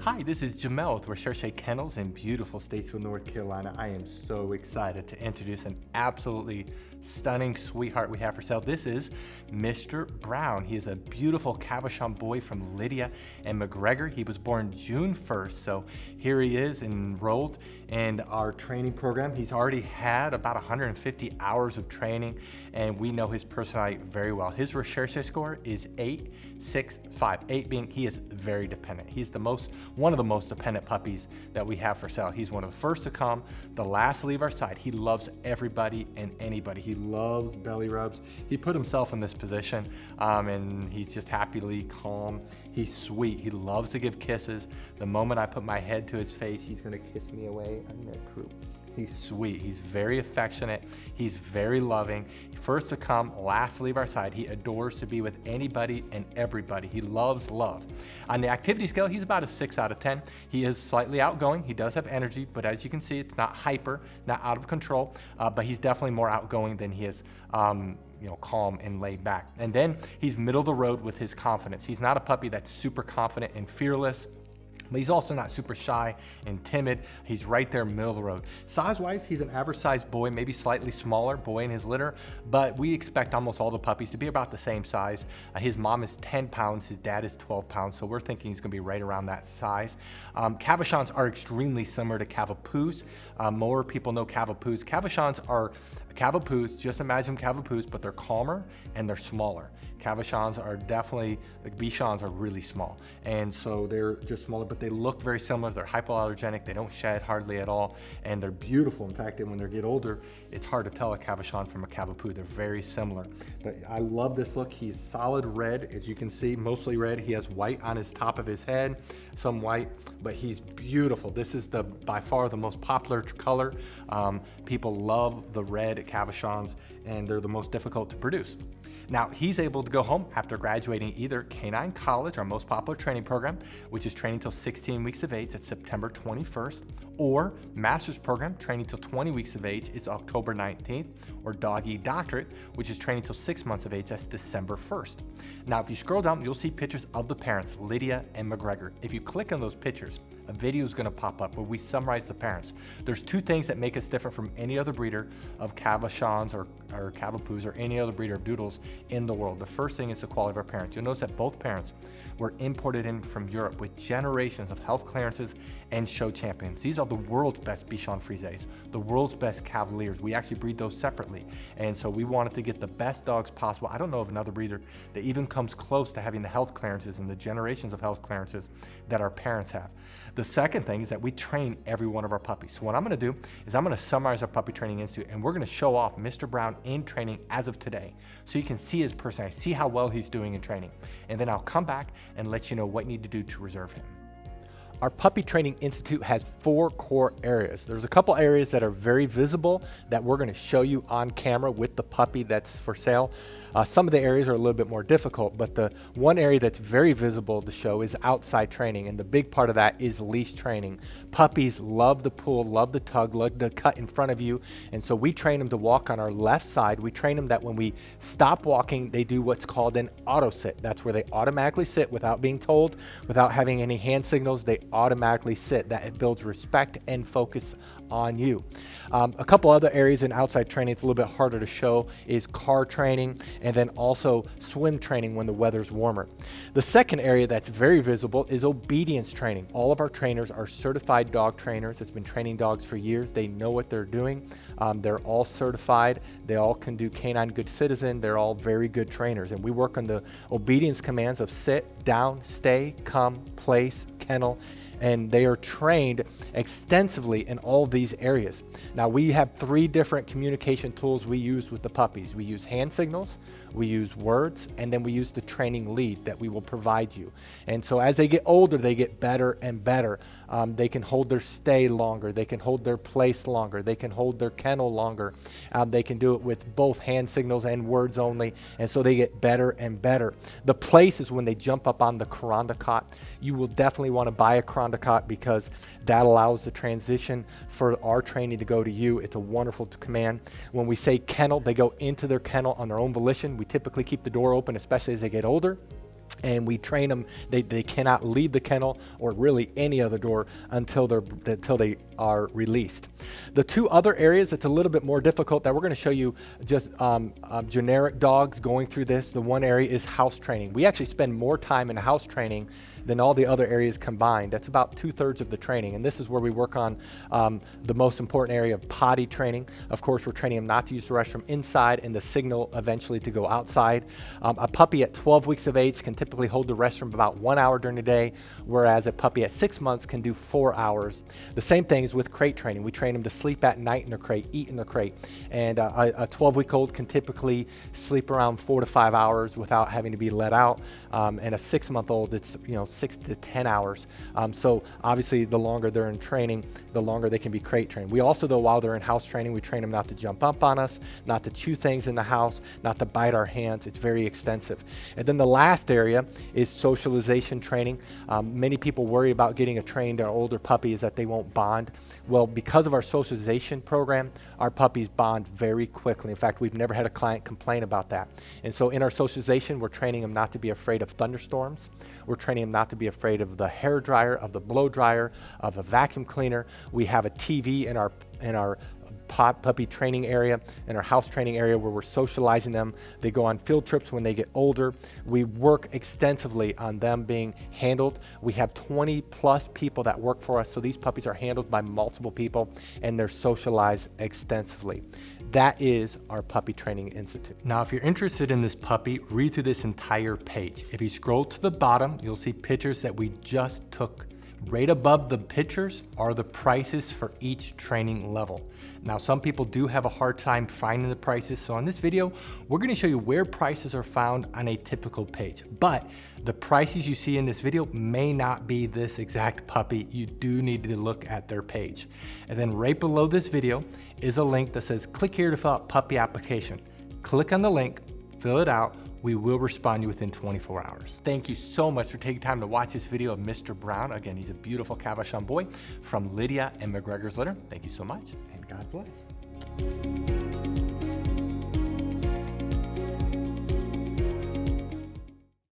Hi, this is Jamel with Recherche Kennels in beautiful Statesville, North Carolina. I am so excited to introduce an absolutely stunning sweetheart we have for sale. This is Mr. Brown. He is a beautiful Cavachon boy from Lydia and McGregor. He was born June 1st, so here he is enrolled in our training program. He's already had about 150 hours of training, and we know his personality very well. His Recherche score is 8.65. 8 being he is very dependent. He's one of the most dependent puppies that we have for sale. He's one of the first to come, the last to leave our side. He loves everybody and anybody. He loves belly rubs. He put himself in this position, and he's just happily calm. He's sweet. He loves to give kisses. The moment I put my head to his face, he's gonna kiss me away. I'm gonna droop. He's sweet. He's very affectionate. He's very loving. First to come, last to leave our side. He adores to be with anybody and everybody. He loves love. On the activity scale, he's about a 6 out of 10. He is slightly outgoing. He does have energy, but as you can see, it's not hyper, not out of control, but he's definitely more outgoing than he is calm and laid back. And then he's middle of the road with his confidence. He's not a puppy that's super confident and fearless, but he's also not super shy and timid. He's right there middle of the road. Size-wise, he's an average sized boy, maybe slightly smaller boy in his litter, but we expect almost all the puppies to be about the same size. His mom is 10 pounds, his dad is 12 pounds, so we're thinking he's gonna be right around that size. Cavachons are extremely similar to Cavapoos. More people know Cavapoos. Cavachons are Cavapoos, just imagine Cavapoos, but they're calmer and they're smaller. Cavachons are definitely, like Bichons are really small. And so they're just smaller, but they look very similar. They're hypoallergenic, they don't shed hardly at all, and they're beautiful. In fact, when they get older, it's hard to tell a Cavachon from a Cavapoo. They're very similar. But I love this look. He's solid red, as you can see, mostly red. He has white on his top of his head, some white, but he's beautiful. This is by far the most popular color. People love the red Cavachons, and they're the most difficult to produce. Now, he's able to go home after graduating either Canine College, our most popular training program, which is training till 16 weeks of age, it's September 21st, or Master's Program, training till 20 weeks of age, is October 19th, or Doggy Doctorate, which is training till 6 months of age, that's December 1st. Now, if you scroll down, you'll see pictures of the parents, Lydia and McGregor. If you click on those pictures, a video is gonna pop up where we summarize the parents. There's two things that make us different from any other breeder of Cavachons or Cavapoos or any other breeder of doodles in the world. The first thing is the quality of our parents. You'll notice that both parents were imported in from Europe with generations of health clearances and show champions. These are the world's best Bichon Frises, the world's best Cavaliers. We actually breed those separately. And so we wanted to get the best dogs possible. I don't know of another breeder that even comes close to having the health clearances and the generations of health clearances that our parents have. The second thing is that we train every one of our puppies. So what I'm gonna do is I'm gonna summarize our Puppy Training Institute, and we're gonna show off Mr. Brown in training as of today. So you can see his personality, see how well he's doing in training. And then I'll come back and let you know what you need to do to reserve him. Our Puppy Training Institute has 4 core areas. There's a couple areas that are very visible that we're gonna show you on camera with the puppy that's for sale. Some of the areas are a little bit more difficult, but the one area that's very visible to show is outside training, and the big part of that is leash training. Puppies love the pull, love the tug, love the cut in front of you, and so we train them to walk on our left side. We train them that when we stop walking, they do what's called an auto sit. That's where they automatically sit without being told, without having any hand signals. They automatically sit. That it builds respect and focus on you. A couple other areas in outside training it's a little bit harder to show is car training, and then also swim training when the weather's warmer. The second area that's very visible is obedience training. All of our trainers are certified dog trainers that's been training dogs for years. They know what they're doing. They're all certified. They all can do Canine Good Citizen. They're all very good trainers, and we work on the obedience commands of sit, down, stay, come, place, kennel, and they are trained extensively in all these areas. Now, we have 3 different communication tools we use with the puppies. We use hand signals, we use words, and then we use the training lead that we will provide you. And so as they get older, they get better and better. They can hold their stay longer, they can hold their place longer, they can hold their kennel longer. They can do it with both hand signals and words only, and so they get better and better. The place is when they jump up on the Kuranda cot. You will definitely want to buy a Kuranda cot because that allows the transition for our training to go to you. It's a wonderful command. When we say kennel, they go into their kennel on their own volition. We typically keep the door open, especially as they get older. and we train them. They cannot leave the kennel or really any other door until they are released. The two other areas that's a little bit more difficult that we're going to show you just generic dogs going through this. The one area is house training. We actually spend more time in house training than all the other areas combined. That's about 2/3 of the training, and this is where we work on the most important area of potty training. Of course, we're training them not to use the restroom inside and the signal eventually to go outside. A puppy at 12 weeks of age can typically hold the restroom about 1 hour during the day, whereas a puppy at 6 months can do 4 hours. The same thing is with crate training. We train them to sleep at night in their crate, eat in their crate, and a 12-week-old can typically sleep around 4 to 5 hours without having to be let out, and a 6-month-old, it's 6 to 10 hours. So obviously the longer they're in training, the longer they can be crate trained. We also, though, while they're in house training, we train them not to jump up on us, not to chew things in the house, not to bite our hands. It's very extensive. And then the last area is socialization training. Many people worry about getting a trained or older puppy is that they won't bond. Well, because of our socialization program, our puppies bond very quickly. In fact, we've never had a client complain about that. And so in our socialization, we're training them not to be afraid of thunderstorms. We're training them not to be afraid of the hair dryer, of the blow dryer, of a vacuum cleaner. We have a TV in our puppy training area, in our house training area, where we're socializing them. They go on field trips when they get older. We work extensively on them being handled. We have 20 plus people that work for us, so these puppies are handled by multiple people and they're socialized extensively. That is our Puppy Training Institute. Now, if you're interested in this puppy, read through this entire page. If you scroll to the bottom, you'll see pictures that we just took. Right above the pictures are the prices for each training level. Now, some people do have a hard time finding the prices, so in this video, we're going to show you where prices are found on a typical page. But the prices you see in this video may not be this exact puppy. You do need to look at their page. And then right below this video is a link that says, click here to fill out puppy application. Click on the link, fill it out. We will respond to you within 24 hours. Thank you so much for taking time to watch this video of Mr. Brown. Again, he's a beautiful Cavachon boy from Lydia and McGregor's litter. Thank you so much, and God bless.